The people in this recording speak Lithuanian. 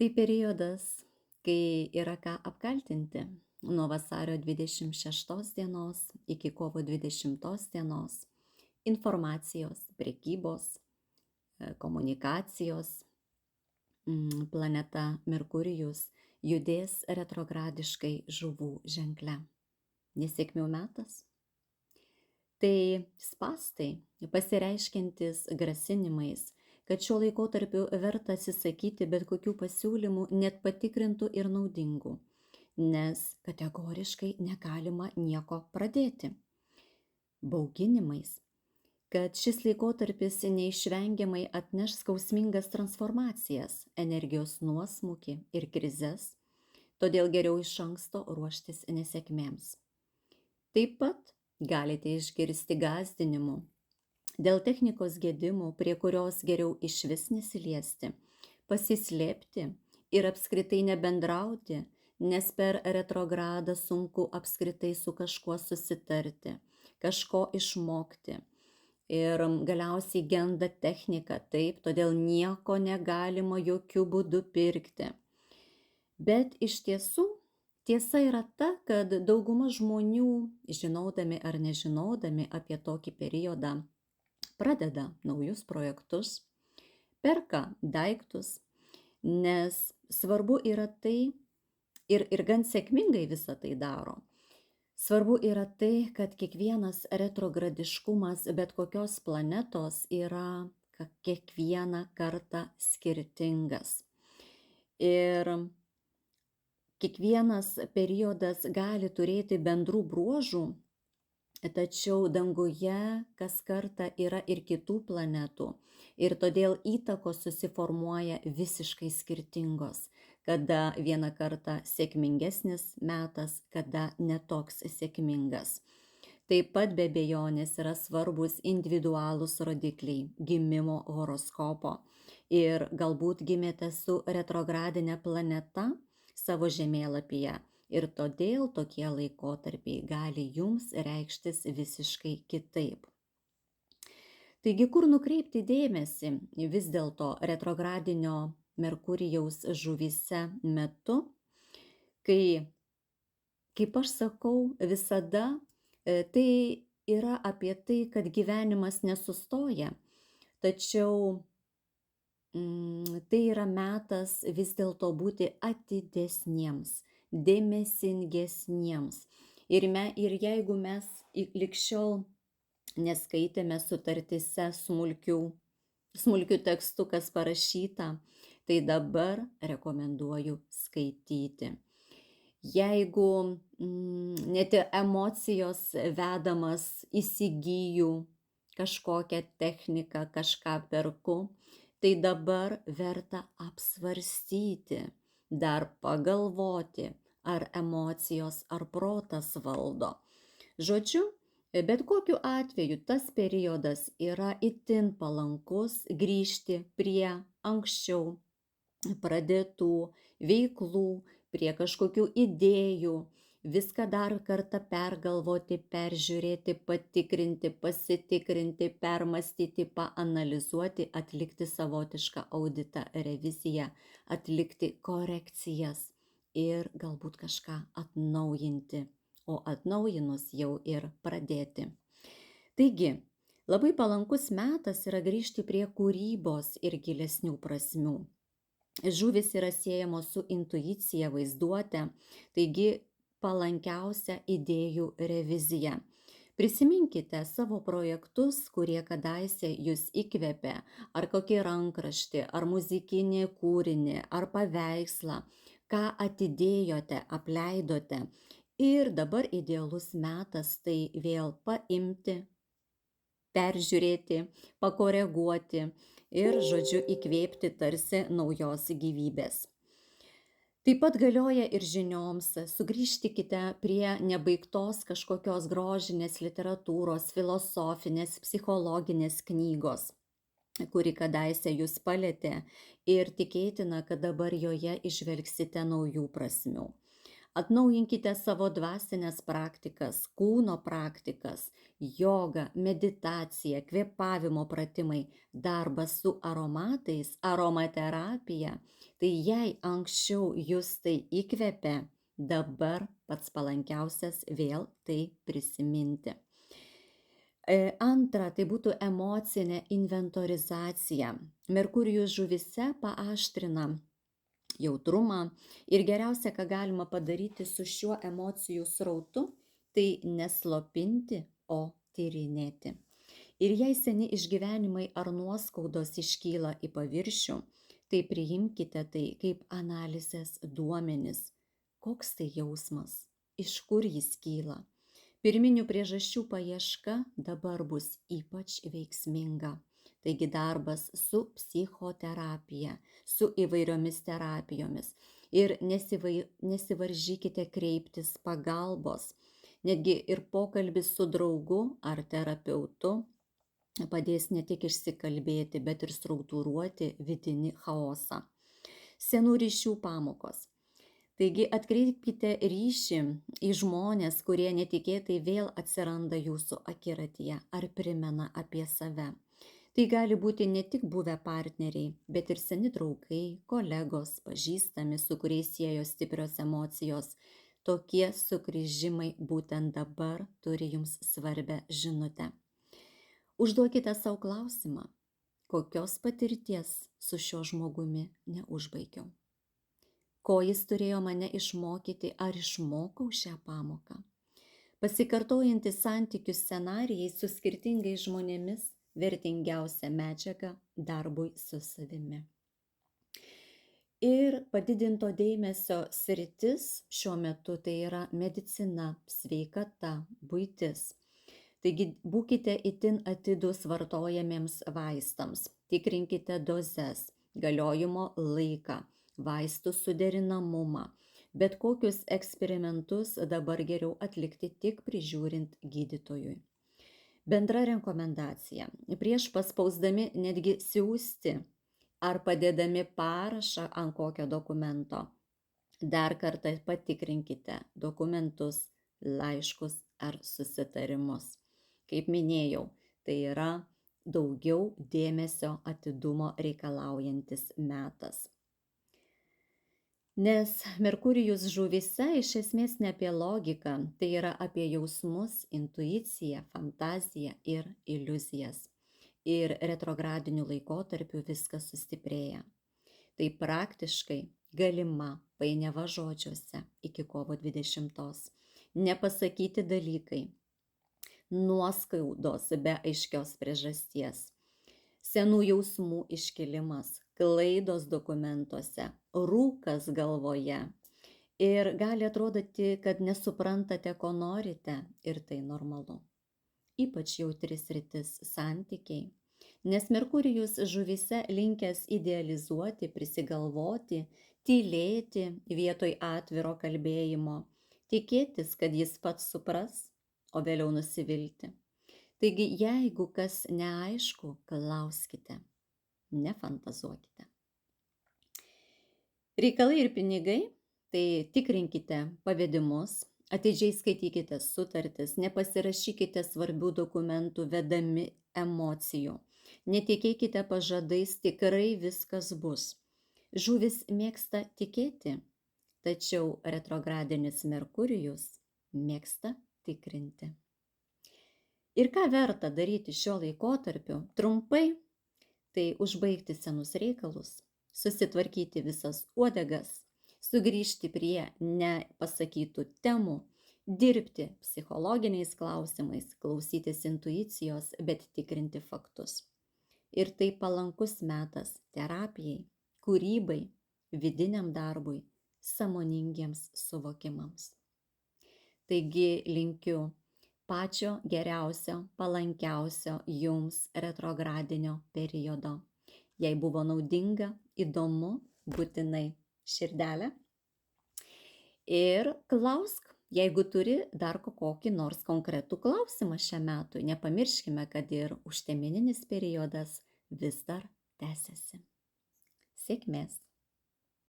Tai periodas, kai yra ką apkaltinti. Nuo vasario 26 dienos iki kovo 20 dienos informacijos, prekybos, komunikacijos planeta Merkurijus judės retrogradiškai žuvų ženkle. Nesėkmių metas. Tai spąstai, pasireiškiantys grasinimais, kad šiuo laikotarpiu verta atsisakyti bet kokių pasiūlymų, net patikrintų ir naudingų, nes kategoriškai negalima nieko pradėti. Bauginimais, kad šis laikotarpis neišvengiamai atneš skausmingas transformacijas, energijos nuosmukį ir krizes, todėl geriau iš anksto ruoštis nesėkmėms. Taip pat galite išgirsti gąsdinimų dėl technikos gedimų, prie kurios geriau išvis nesiliesti, pasislėpti ir apskritai nebendrauti, nes per retrogradą sunku apskritai su kažkuo susitarti, kažko išmokti. Ir galiausiai genda technika, taip, todėl nieko negalima jokių būdų pirkti. Bet iš tiesų, tiesa yra ta, kad dauguma žmonių, žinodami ar nežinodami apie tokį periodą, pradeda naujus projektus, perka daiktus, nes svarbu yra tai ir gan sėkmingai visą tai daro. Svarbu yra tai, kad kiekvienas retrogradiškumas bet kokios planetos yra kiekvieną kartą skirtingas. Ir kiekvienas periodas gali turėti bendrų bruožų, tačiau danguje kas kartą yra ir kitų planetų. Ir todėl įtakos susiformuoja visiškai skirtingos, kada vieną kartą sėkmingesnis metas, kada netoks sėkmingas. Taip pat be abejonės yra svarbus individualūs rodikliai gimimo horoskopo. Ir galbūt gimėte su retrogradinė planeta savo žemėlapyje. Ir todėl tokie laikotarpiai gali jums reikštis visiškai kitaip. Taigi, kur nukreipti dėmesį vis dėlto retrogradinio Merkurijaus žuvyse metu, kai, kaip aš sakau, visada tai yra apie tai, kad gyvenimas nesustoja, tačiau tai yra metas vis dėlto būti atidesniems, dėmesingesniems. Ir jeigu mes lig šiol neskaitėme sutartyse smulkių tekstų, kas parašyta, tai dabar rekomenduoju skaityti. Jeigu net emocijos vedamas įsigyju kažkokią techniką, kažką perku, tai dabar verta apsvarstyti, dar pagalvoti, ar emocijos ar protas valdo. Žodžiu, bet kokiu atveju tas periodas yra itin palankus grįžti prie anksčiau pradėtų veiklų, prie kažkokių idėjų, viską dar kartą pergalvoti, peržiūrėti, patikrinti, pasitikrinti, permastyti, paanalizuoti, atlikti savotišką auditą, reviziją, atlikti korekcijas ir galbūt kažką atnaujinti, o atnaujinus jau ir pradėti. Taigi, labai palankus metas yra grįžti prie kūrybos ir gilesnių prasmių. Žuvys yra siejamos su intuicija, vaizduote, taigi palankiausia idėjų revizija. Prisiminkite savo projektus, kurie kadaise jūs įkvėpė, ar kokį rankraštį, ar muzikinį kūrinį, ar paveikslą, ką atidėjote, apleidote. Ir dabar idealus metas tai vėl paimti, peržiūrėti, pakoreguoti ir, žodžiu, įkvėpti tarsi naujos gyvybės. Taip pat galioja ir žinioms, sugrįžtikite prie nebaigtos kažkokios grožinės literatūros, filosofinės, psichologinės knygos, kuri kadaise jūs palėtė ir tikėtina, kad dabar joje išvelgsite naujų prasmių. Atnaujinkite savo dvasinės praktikas, kūno praktikas, joga, meditacija, kvėpavimo pratimai, darbas su aromatais, aromaterapija. Tai jei anksčiau jūs tai įkvėpė, dabar pats palankiausias vėl tai prisiminti. Antra, tai būtų emocinė inventorizacija. Merkurijus žuvyse paaštrina jautrumą ir geriausia, ką galima padaryti su šiuo emocijų srautu, tai neslopinti, o tyrinėti. Ir jei seni išgyvenimai ar nuoskaudos iškyla į paviršių, tai priimkite tai kaip analizės duomenis. Koks tai jausmas? Iš kur jis kyla? Pirminių priežasčių paieška dabar bus ypač veiksminga. Taigi darbas su psichoterapija, su įvairiomis terapijomis. Ir nesivaržykite kreiptis pagalbos. Netgi ir pokalbis su draugu ar terapeutu padės ne tik išsikalbėti, bet ir struktūruoti vidinį chaosą. Senų ryšių pamokos. Taigi atkreipkite ryšį į žmonės, kurie netikėtai vėl atsiranda jūsų akiratyje ar primena apie save. Tai gali būti ne tik buvę partneriai, bet ir seni draugai, kolegos, pažįstami, su kuriais siejo stiprios emocijos. Tokie sugrįžimai būtent dabar turi jums svarbę žinutę. Užduokite savo klausimą, kokios patirties su šiuo žmogumi neužbaigiau. Ko jis turėjo mane išmokyti, ar išmokau šią pamoką. Pasikartojantys santykių scenarijai su skirtingais žmonėmis vertingiausia medžiaga darbui su savimi. Ir padidinto dėmesio sritis šiuo metu tai yra medicina, sveikata, buitis. Taigi būkite itin atidūs vartojamiems vaistams, tikrinkite dozes, galiojimo laiką, vaistų suderinamumą. Bet kokius eksperimentus dabar geriau atlikti tik prižiūrint gydytojui. Bendra rekomendacija. Prieš paspausdami netgi siųsti ar padėdami parašą ant kokio dokumento, dar kartą patikrinkite dokumentus, laiškus ar susitarimus. Kaip minėjau, tai yra daugiau dėmesio atidumo reikalaujantis metas. Nes Merkurijus žuvyse iš esmės ne apie logiką, tai yra apie jausmus, intuiciją, fantaziją ir iliuzijas. Ir retrogradiniu laikotarpiu viskas sustiprėja. Tai praktiškai galima painiava žodžiuose iki kovo 20. Nepasakyti dalykai, nuoskaudos be aiškios priežasties, senų jausmų iškilimas, klaidos dokumentuose, rūkas galvoje. Ir gali atrodyti, kad nesuprantate, ko norite, ir tai normalu. Ypač jautri sritis santykiai, nes Merkurijus žuvyse linkęs idealizuoti, prisigalvoti, tylėti vietoj atviro kalbėjimo, tikėtis, kad jis pats supras, o vėliau nusivilti. Taigi, jeigu kas neaišku, klauskite. Nefantazuokite. Reikalai ir pinigai, tai tikrinkite pavedimus, atidžiai skaitykite sutartis, nepasirašykite svarbių dokumentų vedami emocijų, netikėkite pažadais, tikrai viskas bus. Žuvis mėgsta tikėti, tačiau retrogradinis Merkurijus mėgsta tikrinti. Ir ką verta daryti šiuo laikotarpiu? Trumpai, tai užbaigti senus reikalus, susitvarkyti visas uodegas, sugrįžti prie nepasakytų temų, dirbti psichologiniais klausimais, klausytis intuicijos, bet tikrinti faktus. Ir tai palankus metas terapijai, kūrybai, vidiniam darbui, sąmoningiems suvokimams. Taigi linkiu pačio geriausio, palankiausio jums retrogradinio periodo. Jei buvo naudinga, įdomu, būtinai širdelę. Ir klausk, jeigu turi dar kokį nors konkretų klausimą šiam metui. Nepamirškime, kad ir užtemininis periodas vis dar tęsiasi. Sėkmės!